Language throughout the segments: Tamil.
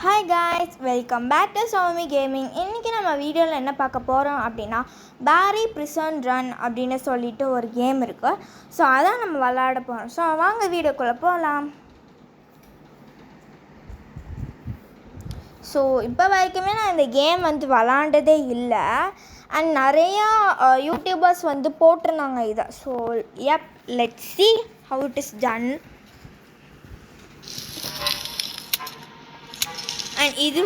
Hi guys, welcome back to Soumi Gaming. இன்றைக்கி நம்ம வீடியோவில் என்ன பார்க்க போகிறோம் அப்படின்னா Barry Prison Run அப்படின்னு சொல்லிட்டு ஒரு கேம் இருக்குது. ஸோ அதான் நம்ம விளையாட போகிறோம். ஸோ வாங்க வீடியோக்குள்ளே போகலாம். ஸோ இப்போ வரைக்குமே நான் இந்த கேம் விளாண்டதே இல்லை. அண்ட் நிறையா யூடியூபர்ஸ் போட்டிருந்தாங்க இதை. So let's see how it is done. And இது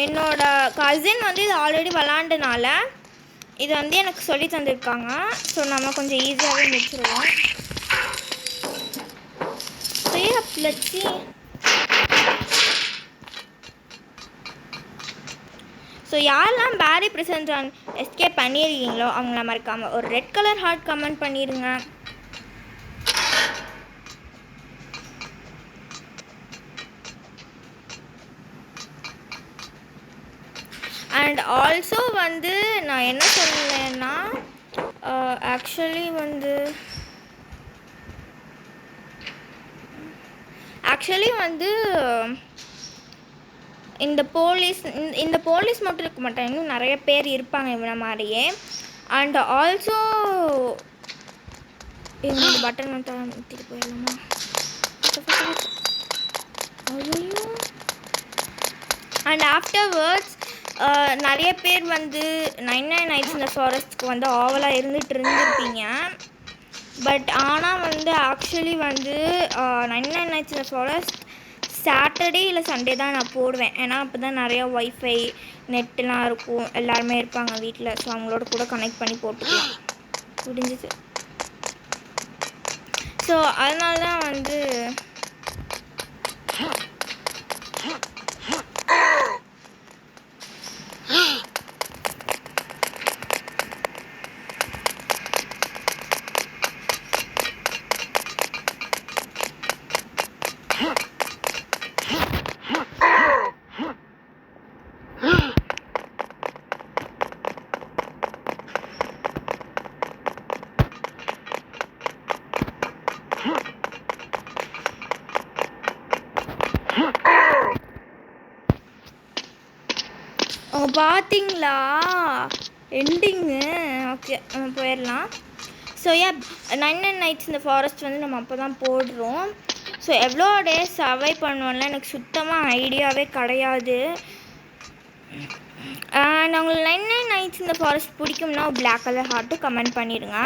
என்னோட கசின் இது ஆல்ரெடி விளாண்டனால இது எனக்கு சொல்லி தந்திருக்காங்க. ஸோ நம்ம கொஞ்சம் ஈஸியாகவே முடிச்சிருவோம். ஸோ யாரெல்லாம் பேரி ப்ரிசன் ரன் எஸ்கேப் பண்ணியிருக்கீங்களோ அவங்கள மறக்காமல் ஒரு ரெட் கலர் ஹார்ட் கமெண்ட் பண்ணிடுங்க. அண்ட் ஆல்சோ நான் என்ன சொல்லேன்னா ஆக்சுவலி இந்த போலீஸ் மட்டும் இருக்க மாட்டாங்க, இன்னும் நிறைய பேர் இருப்பாங்க இவனை மாதிரியே. அண்ட் ஆல்சோ இந்த பட்டன் ஊற்றிட்டு போயிடலாமா? அண்ட் ஆஃப்டர்வர்ட்ஸ் நிறைய பேர் 99 Nights in the Forestக்கு ஆவலாக இருந்துருப்பீங்க. பட் ஆனால் actually 99 Nights in the Forest Saturday இல்லை சண்டே தான் நான் போடுவேன். ஏன்னா அப்போ தான் நிறையா ஒய்ஃபை நெட்டுலாம் இருக்கும், எல்லாருமே இருப்பாங்க வீட்டில். ஸோ அவங்களோட கூட கனெக்ட் பண்ணி போட்டுக்கலாம், முடிஞ்சுது. ஸோ அதனால தான் பார்த்தீங்களா எண்டிங்கு? ஓகே நம்ம போயிடலாம். So 99 Nights in the Forest நம்ம அப்போ தான் போடுறோம். ஸோ எவ்வளோ டேஸ் சர்வை பண்ணுவோம்ல எனக்கு சுத்தமாக ஐடியாவே கிடையாது. அண்ட் உங்களுக்கு 99 Nights in the Forest பிடிக்கும்னா பிளாக் கலர் ஹார்ட்டு கமெண்ட் பண்ணிடுங்க.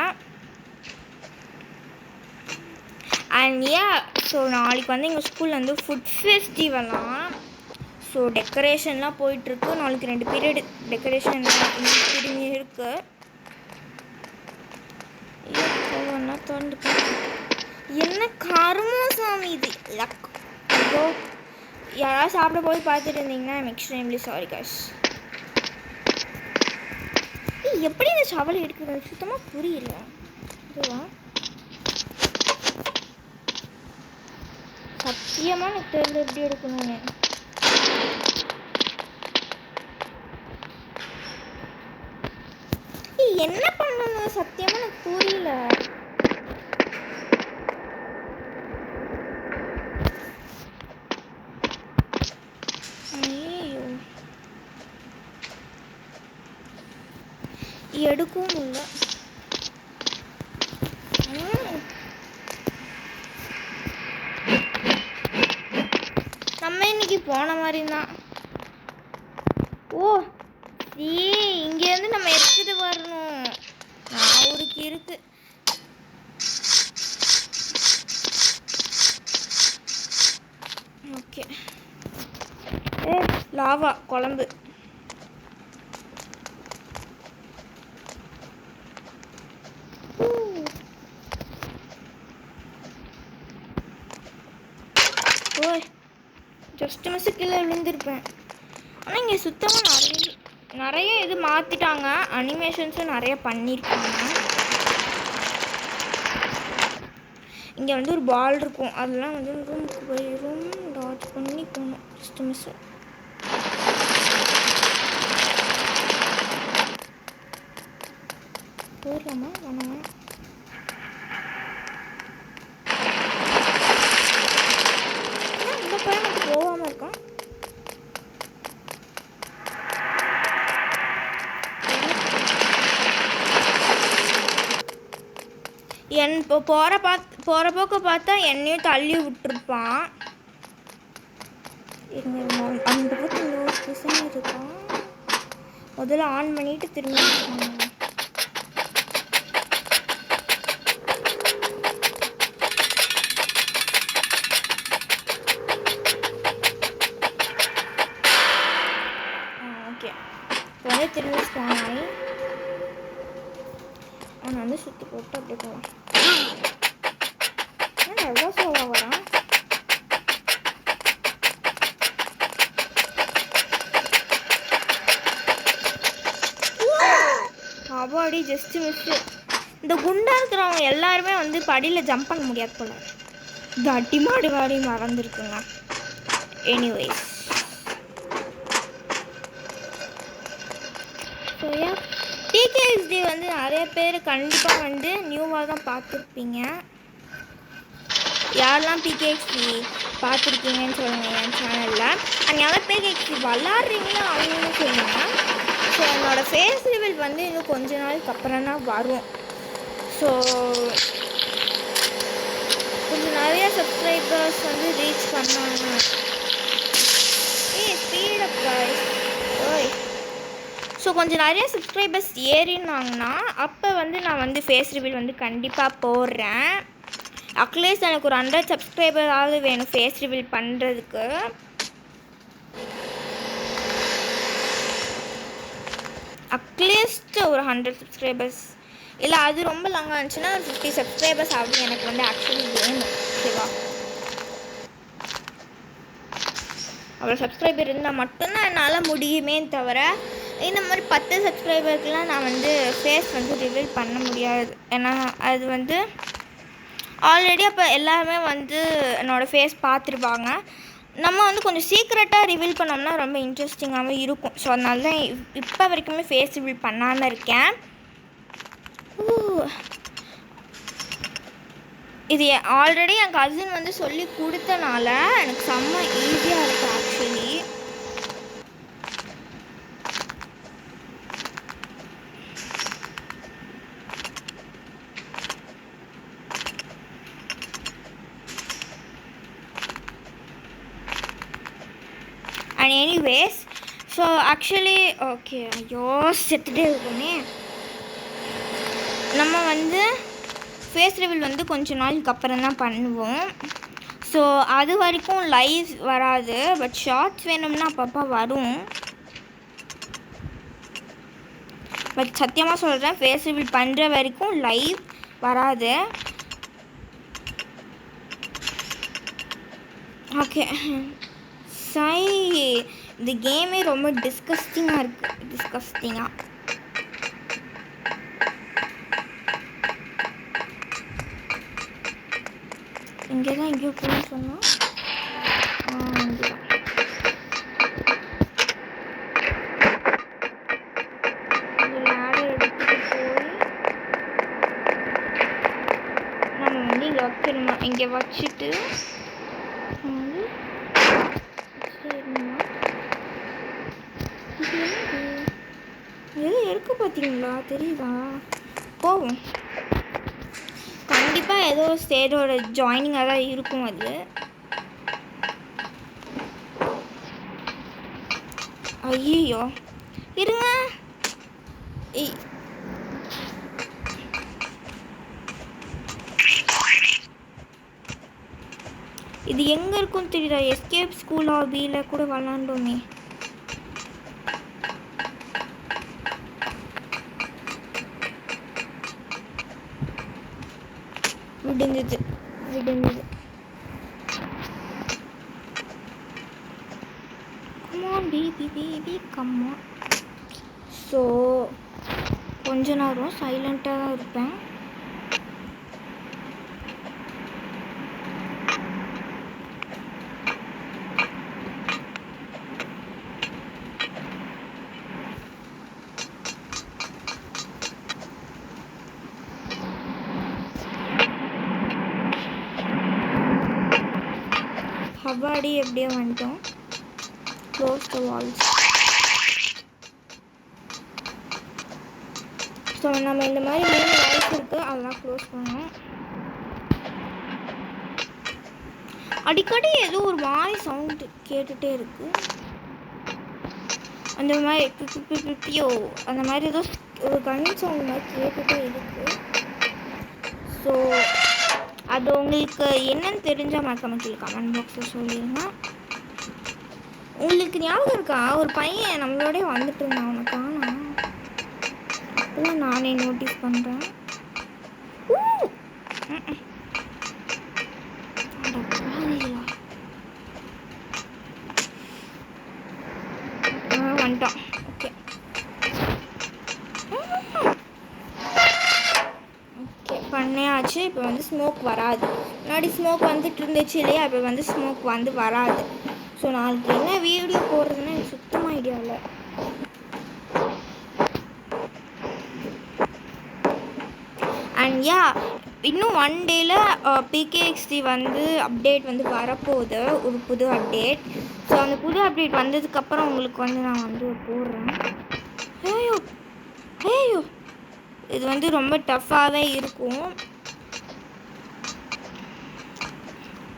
அண்ட் ஸோ நாளைக்கு எங்கள் ஸ்கூலில் ஃபுட் ஃபெஸ்டிவலாம். ஸோ டெக்கரேஷன்லாம் போயிட்டுருக்கு. நாளைக்கு 2 பீரியட் டெக்கரேஷன் இருக்குது. ஒன்றா திறந்து என்ன கருமோ சாமி இது லக். ஐயோ, யாராவது சாப்பிட போய் பார்த்துட்டு இருந்தீங்கன்னா ஐம் எக்ஸ்ட்ரீம்லி சாரி காஷ். எப்படி இந்த சவலை எடுக்குது சுத்தமாக புரியல. இதுவா சத்தியமாக எனக்கு தெரியல எப்படி எடுக்கணும்னு. என்ன பண்ணணும் சத்தியமா எனக்கு புரியல. ஐயோ எடுக்கவும் இல்லை. நம்ம இன்னைக்கு போன மாதிரி தான். ஓ இங்கேருந்து நம்ம எடுத்துட்டு வரணும். நான் ஊருக்கு இருக்கு. ஓகே லாவா குழம்பு. ஓய் ஜஸ்ட் மிஸ் கீழே விழுந்திருப்பேன். ஆனால் இங்கே சுத்தமாக நிறைய இது மாற்றிட்டாங்க, அனிமேஷன்ஸும் நிறைய பண்ணியிருக்காங்க. இங்கே ஒரு பால் இருக்கும், அதெல்லாம் ரூமுக்கு போய் ரூம் டாச் பண்ணி போகணும். Just miss. போயிடலாமா வேணாமா? இப்போ போகிற போக்க பார்த்தா என்னையும் தள்ளி விட்டுருப்பான். அந்த பக்கம் இன்னொரு டிசைன் இருக்கான். முதல்ல ஆன் பண்ணிட்டு திரும்பி ஓகே. இப்போ வந்து திரும்பி ஸ்பான் ஆகி அவனை வந்து சுற்றி போட்டு அப்படியே போவான். எவ்வளோ ஸ்லோவாக வரான். Avadi just miss. இந்த குண்டா இருக்கிறவங்க எல்லாருமே வந்து படியில் ஜம்ப் பண்ண முடியாது போல. இந்த அடிமாடி வாடி மறந்துருக்குங்க. எனிவேஸ் சரியா, டிகேஎஸ்டி வந்து நிறைய பேர் கண்டிப்பாக வந்து நியூவாக தான் பார்த்துருப்பீங்க. யாரெல்லாம் பிகேஎஸ்டி பார்த்துருக்கீங்கன்னு சொல்லுங்கள் என் சேனலில். அண்ட் யாரும் பிகேஎஸ்டி விளாட்றீங்களோ அவங்களும் சொல்லுங்கள். ஸோ என்னோடய ஃபேஸ் ரிவீல் வந்து இன்னும் கொஞ்ச நாளுக்கு அப்புறம் தான் வரும். ஸோ கொஞ்சம் நிறைய சப்ஸ்கிரைபர்ஸ் வந்து ரீச் பண்ணாங்க. Speed up guys. ஓய் ஸோ கொஞ்சம் நிறைய சப்ஸ்கிரைபர்ஸ் ஏறினாங்கன்னா அப்போ வந்து நான் வந்து ஃபேஸ் ரிவீல் வந்து கண்டிப்பாக போடுறேன். அட்லீஸ்ட் எனக்கு ஒரு 100 சப்ஸ்கிரைபராவது வேணும் ஃபேஸ் ரிவீல் பண்ணுறதுக்கு. அட்லீஸ்ட் ஒரு 100 சப்ஸ்கிரைபர்ஸ், இல்லை அது ரொம்ப லாங்காக இருந்துச்சுன்னா 50 சப்ஸ்கிரைபர்ஸ் ஆகுது எனக்கு வந்து ஆக்சுவலி வேணும். ஓகேவா, அவ்வளோ சப்ஸ்கிரைபர் இருந்தால் மட்டும்தான் என்னால் முடியுமே தவிர இந்த மாதிரி 10 சப்ஸ்கிரைபருக்குலாம் நான் வந்து ஃபேஸ் வந்து ரிவீல் பண்ண முடியாது. ஏன்னா அது வந்து ஆல்ரெடி அப்போ எல்லாருமே வந்து என்னோடய ஃபேஸ் பார்த்துருப்பாங்க. நம்ம வந்து கொஞ்சம் சீக்ரெட்டாக ரிவீல் பண்ணோம்னா ரொம்ப இன்ட்ரெஸ்டிங்காகவே இருக்கும். ஸோ அதனால தான் இப்போ வரைக்குமே ஃபேஸ் ரிவீல் பண்ணாமல் இருக்கேன். இது ஆல்ரெடி என் கசின் வந்து சொல்லி கொடுத்தனால எனக்கு செம்ம ஈஸியாக இருக்குது actually. And anyways so actually okay, ஐயோ செத்துட்டே இருக்குமே. நம்ம வந்து ஃபேஸ் ரிவீல் வந்து கொஞ்சம் நாளுக்கு அப்புறம் தான் பண்ணுவோம். ஸோ அது வரைக்கும் லைவ் வராது, பட் ஷார்ட்ஸ் வேணும்னா அப்பப்போ வரும். பட் சத்தியமாக சொல்கிறேன், ஃபேஸ் ரிவீல் பண்ணுற வரைக்கும் லைவ் வராது. ஓகே சை, இந்த கேமே ரொம்ப டிஸ்கஸ்டிங்காக இருக்குது. டிஸ்கஸ்டிங்காக இங்கே தான் எங்கேயோ போய் சொன்னோம். இங்கே தான் லேடர் எடுத்துகிட்டு போய் நம்ம வந்து இங்கே வச்சிடணும். இங்கே வச்சுட்டு வந்து எது எடுக்க பார்த்தீங்களா, தெரியுதா? போவோம். கண்டிப்பாக ஏதோ ஸ்டேஜோட ஜாயினிங்காக தான் இருக்கும் அது. ஐயோ இருங்க, இது எங்கே இருக்குன்னு தெரியுதா? எஸ்கேப் ஸ்கூல் ஹாபியில் கூட விளாண்டோமே. விடுந்தது. Come on baby come on. So கொஞ்ச நேரம் சைலண்ட்டாக தான் இருப்பேன். கபாடி எப்படியே வந்துட்டோம். Close the Waals. So so நம்ம இந்த மாதிரி 3 வாய்ஸ் இருக்குது, அதெல்லாம் க்ளோஸ் பண்ணணும். அடிக்கடி ஏதோ ஒரு வாய்ஸ் சவுண்டு கேட்டுகிட்டே இருக்குது. அந்த மாதிரி பியோ அந்த மாதிரி ஏதோ ஒரு கண் சவுண்ட் மாதிரி கேட்டுகிட்டே இருக்குது. ஸோ அது உங்களுக்கு என்னன்னு தெரிஞ்சால் மறக்காம கீழே கமெண்ட் பாக்ஸில் சொல்லிடுங்க. உங்களுக்கு ஞாபகம் இருக்கா, ஒரு பையன் நம்மளோடய வந்துட்டு இருந்தான், அவனை காணோம். அப்போதான் நானே நோட்டீஸ் பண்ணுறேன். வந்துட்டான். ஓகே ஓகே பண்ணியாச்சு. இப்போ வந்து ஸ்மோக் வராது. முன்னாடி ஸ்மோக் வந்துட்டு இருந்துச்சு இல்லையா, இப்போ வந்து ஸ்மோக் வந்து வராது. ஸோ நாளைக்கு என்ன வீடியோ போடுறதுன்னு எனக்கு சுத்தமாக ஐடியா இல்லை. அண்ட் யா, இன்னும் 1 டேயில் PKXD வந்து அப்டேட் வந்து வரப்போகுது, ஒரு புது அப்டேட். ஸோ அந்த புது அப்டேட் வந்ததுக்கப்புறம் உங்களுக்கு வந்து நான் வந்து போடுறேன். ஐயோ இது வந்து ரொம்ப டஃப்பாகவே இருக்கும்.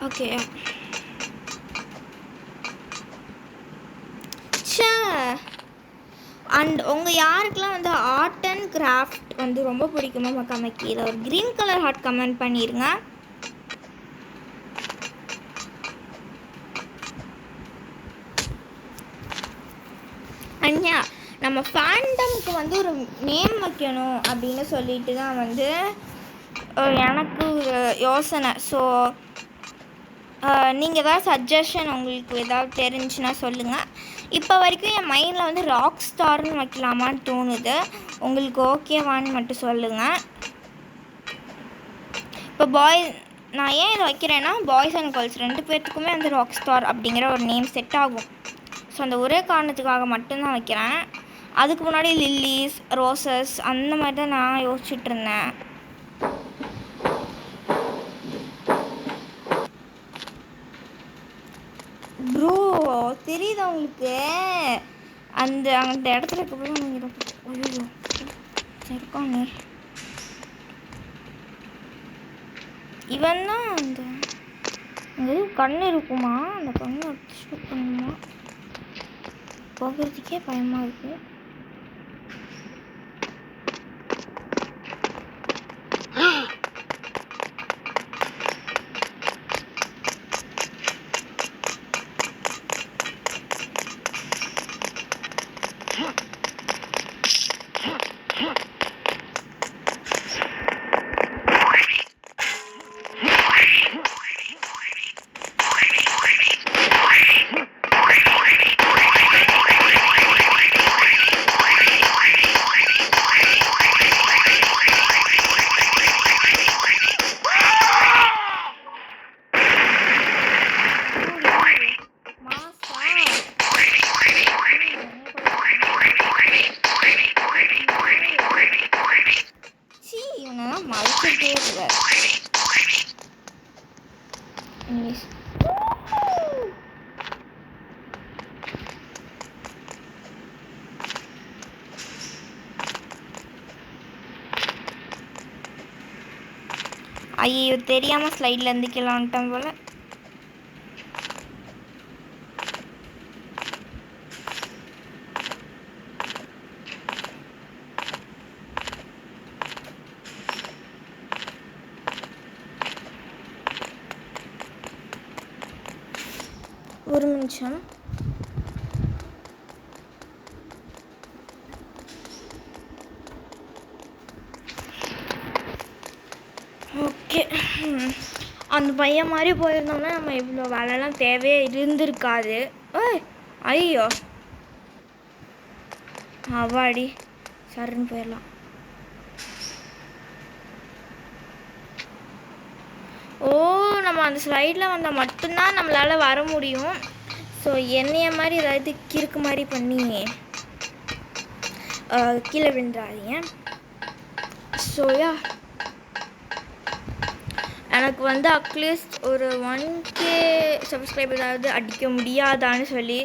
ஓகே அண்ட் உங்கள் யாருக்கெல்லாம் வந்து ஆர்ட் அண்ட் கிராஃப்ட் வந்து ரொம்ப பிடிக்குமோ மறக்காம கீழே ஒரு க்ரீன் கலர் ஹார்ட் கமெண்ட் பண்ணிடுங்க. அண்யா, நம்ம ஃபேண்டமுக்கு வந்து ஒரு நேம் வைக்கணும் அப்படின்னு சொல்லிட்டு தான் வந்து எனக்கு ஒரு யோசனை. ஸோ நீங்கள் ஏதாவது சஜஷன் உங்களுக்கு ஏதாவது தெரிஞ்சுன்னா சொல்லுங்கள். இப்போ வரைக்கும் என் மைண்டில் வந்து ராக் ஸ்டார்னு வைக்கலாமான்னு தோணுது. உங்களுக்கு ஓகேவான்னு மட்டும் சொல்லுங்கள். இப்போ நான் ஏன் இதை வைக்கிறேன்னா, பாய்ஸ் அண்ட் கேர்ள்ஸ் 2 பேர்த்துக்குமே வந்து ராக் ஸ்டார் அப்படிங்கிற ஒரு நேம் செட் ஆகும். ஸோ அந்த ஒரே காரணத்துக்காக மட்டும்தான் வைக்கிறேன். அதுக்கு முன்னாடி லில்லிஸ், ரோசஸ் அந்த மாதிரி தான் நான் யோசிச்சுட்டு இருந்தேன். ப்ரோ தெரியுதா உங்களுக்கு, அந்த இடத்துல இருக்கப்போ ஐயோ இருக்கானே இவன் தான். அந்த அங்கே கண் இருக்குமா, அந்த கண்ணை ஷூட் பண்ணுமா, போகிறதுக்கே பயமாக இருக்குது. ஐயோ தெரியாமல் ஸ்லைடில் இருந்து கீழே வந்துட்டேன் போல். ஒரு நிமிஷம். ஓகே, அந்த பையன் மாதிரி போயிருந்தோம்னா நம்ம இவ்வளோ வேலைலாம் தேவையே இருந்திருக்காது. ஐயோ அவாடி சருன்னு போயிடலாம். ஓ, நம்ம அந்த ஸ்லைடில் வந்தால் மட்டும்தான் நம்மளால் வர முடியும். ஸோ என்னைய மாதிரி ஏதாவது கிறுக்கு மாதிரி பண்ணி கீழே விழுந்துடாதீங்க. ஸோ யா, எனக்கு வந்து அட்லீஸ்ட் ஒரு 1K சப்ஸ்கிரைபர் ஏதாவது அடிக்க முடியாதான்னு சொல்லி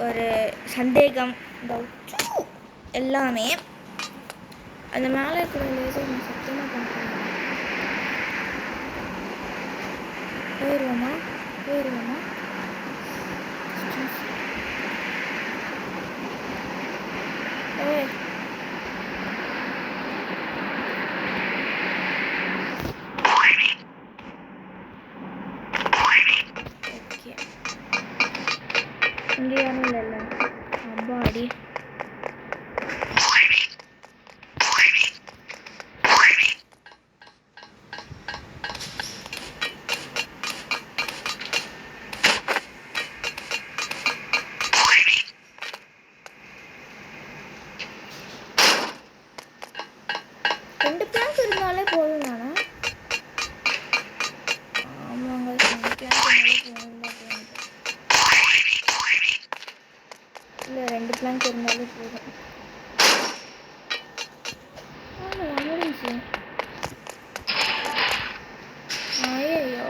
ஒரு சந்தேகம், டவுட் எல்லாமே. அந்த மேலே இருக்கிற லேசர் நான் சத்தியமாக பண்ணுறேன். போயிடுவோமா? ஓகே, இங்கே யாரும் இல்லைல்ல? அப்பாடி. ரெண்டு பிளாங்க் இருந்தாலே போதும் தானே? ஆமாங்க, ரெண்டு பிளாங்க் இல்லை, 2 பிளாங்க் இருந்தாலே போதும். முடிஞ்சு. ஐயோ,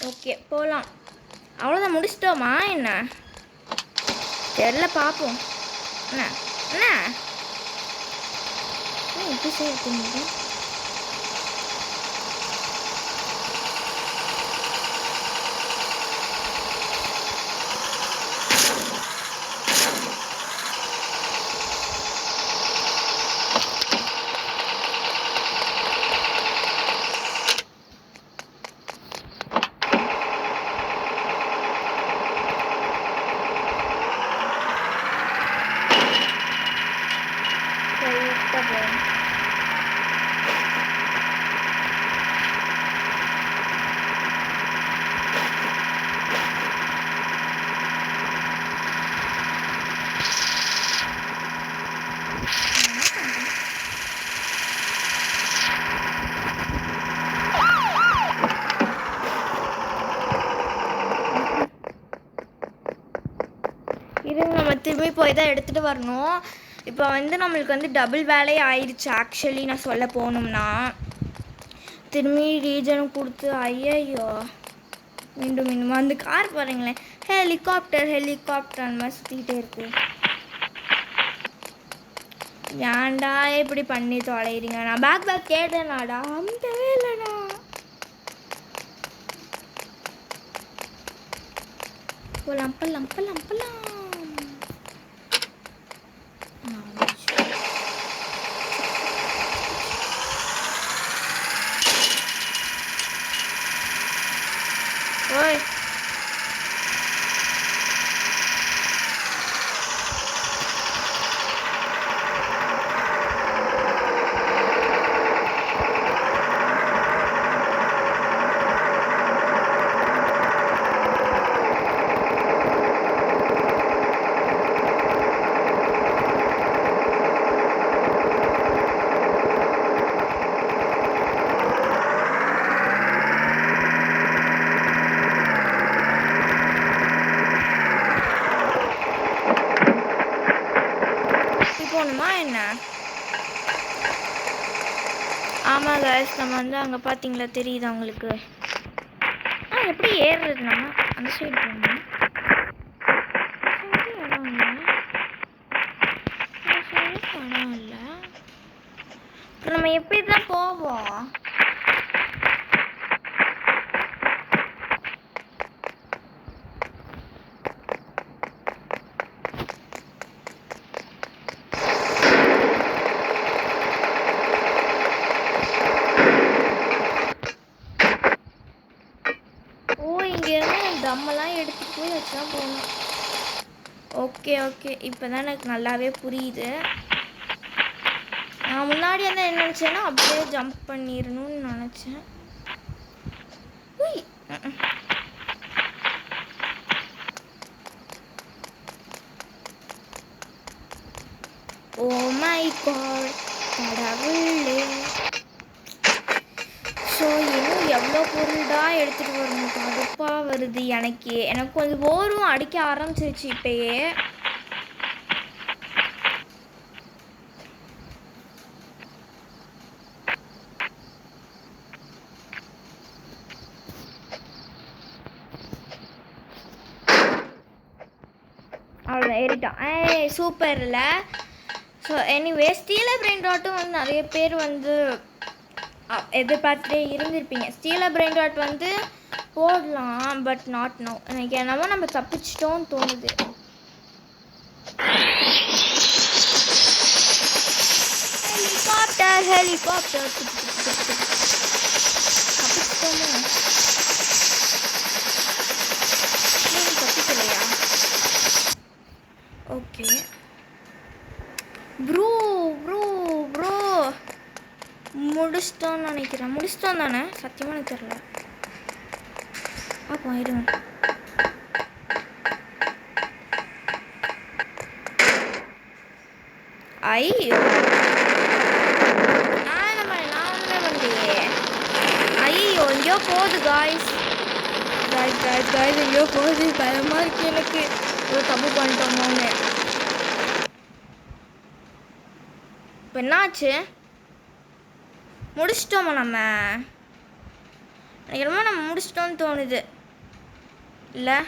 ஓகே போகலாம். அவ்வளோதான், முடிச்சிட்டோமா என்ன? தெரியல, பார்ப்போம். என்ன என்ன எப்படி செய்ய? இருங்க, நம்ம திரும்பி போய் தான் எடுத்துகிட்டு வரணும். இப்போ வந்து நம்மளுக்கு வந்து டபுள் வேலையே ஆயிடுச்சு. ஆக்சுவலி நான் சொல்ல போகணும்னா திரும்பி ரீஜனும் கொடுத்து ஐயோ மீண்டும் அந்த கார் பாருங்களேன், ஹெலிகாப்டர் அந்த மாதிரி சுற்றிக்கிட்டே இருக்கு. ஏன்டா இப்படி பண்ணி தொலைகிறீங்க? நான் பேக் கேட்டேனாடா, அந்தவே இல்லைண்ணா. போலாம். ஓய், போகணுமா என்ன? ஆமாம் கைஸ், நம்ம வந்து அங்கே பார்த்தீங்களா, தெரியுதா உங்களுக்கு? எப்படி ஏறுறது? நம்ம அந்த சைடு போகணும். போவோம். தம்மெல்லாம் எடுத்துகிட்டு போய் வச்சுதான் போகணும். ஓகே ஓகே, இப்போ தான் எனக்கு நல்லாவே புரியுது. நான் முன்னாடி வந்து என்ன நினச்சேன்னா அப்படியே ஜம்ப் பண்ணிடணும்னு நினச்சேன். ஓ மை காட் கடவுளே. ஸோ இன்னும் எவ்வளோ பொருள் தான் எடுத்துகிட்டு வரணும், கடுப்பாக வருது எனக்கு. எனக்கு கொஞ்சம் போரும் அடிக்க ஆரம்பிச்சிருச்சு இப்போயே. அவ்வளோ ஏறிட்டான். சூப்பர் இல்லை? ஸோ எனிவே ஸ்டீலர் பிரெயின் ராட்டும் வந்து நிறைய பேர் வந்து எதிர்பார்த்துட்டே இருந்திருப்பீங்க. ஸ்டீலர் பிரெயின் ராட் வந்து போடலாம், பட் நாட் நோ. எனக்கு என்னமோ நம்ம தப்பிச்சிட்டோன்னு தோணுது. ஹெலிகாப்டர் ஹெலிகாப்டர் தப்பிச்சிட்டோமோ? தப்பிக்கலையா? ஓகே ப்ரோ ப்ரோ ப்ரோ முடிச்சிட்டோன்னு நினைக்கிறேன். முடிச்சிட்டோம் தானே? சத்தியமாக எனக்கு தெரியல. பார்ப்போம் இருங்க. ஐயோ நான் வந்து ஐயோ எங்கேயோ போகுது காய்ஸ். எங்கேயோ போகுது, பயமாக இருக்கு எனக்கு. ஏதோ தப்பு பண்ணிட்டோமோன்னு. இப்போ என்னாச்சு? முடிச்சிட்டோமா நம்ம? எனக்கு ரொம்ப நம்ம முடிச்சிட்டோன்னு தோணுது இல்லை?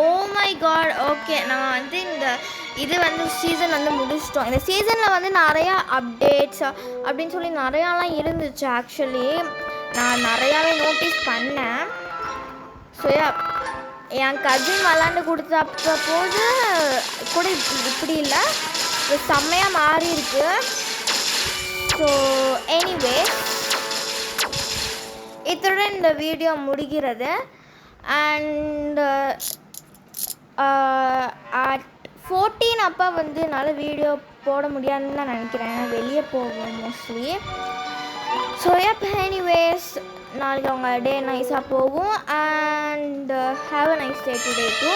Oh my God. ஓகே, நம்ம வந்து இந்த இது வந்து சீசன் வந்து முடிச்சிட்டோம். இந்த சீசனில் வந்து நிறையா அப்டேட்ஸ் அப்படின்னு சொல்லி நிறையாலாம் இருந்துச்சு. ஆக்சுவலி நான் நிறையாவே நோட்டீஸ் பண்ணேன். ஸோ என் கசின் விளாண்டு கொடுத்தப்ப போது கூட இப்படி இல்லை, செம்மையாக மாறி இருக்கு. ஸோ எனிவே இத்துடன் இந்த வீடியோ முடிகிறது. அண்ட் 14 அப்போ வந்து என்னால் வீடியோ போட முடியாதுன்னு தான் நினைக்கிறேன். வெளியே போவேன் மோஸ்ட்லி. ஸோ எனிவேஸ் நாளைக்கு அவங்க டே நைஸாக போகும். And have a nice day today too.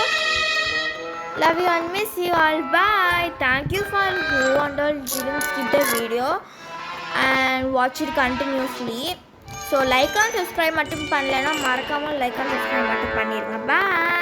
Love you and miss you all. Bye. Thank you for who and all didn't skip the video and watch it continuously. So like and subscribe மட்டும் பண்ணலனா மறக்காம like and subscribe மட்டும் பண்ணிருங்க. Bye.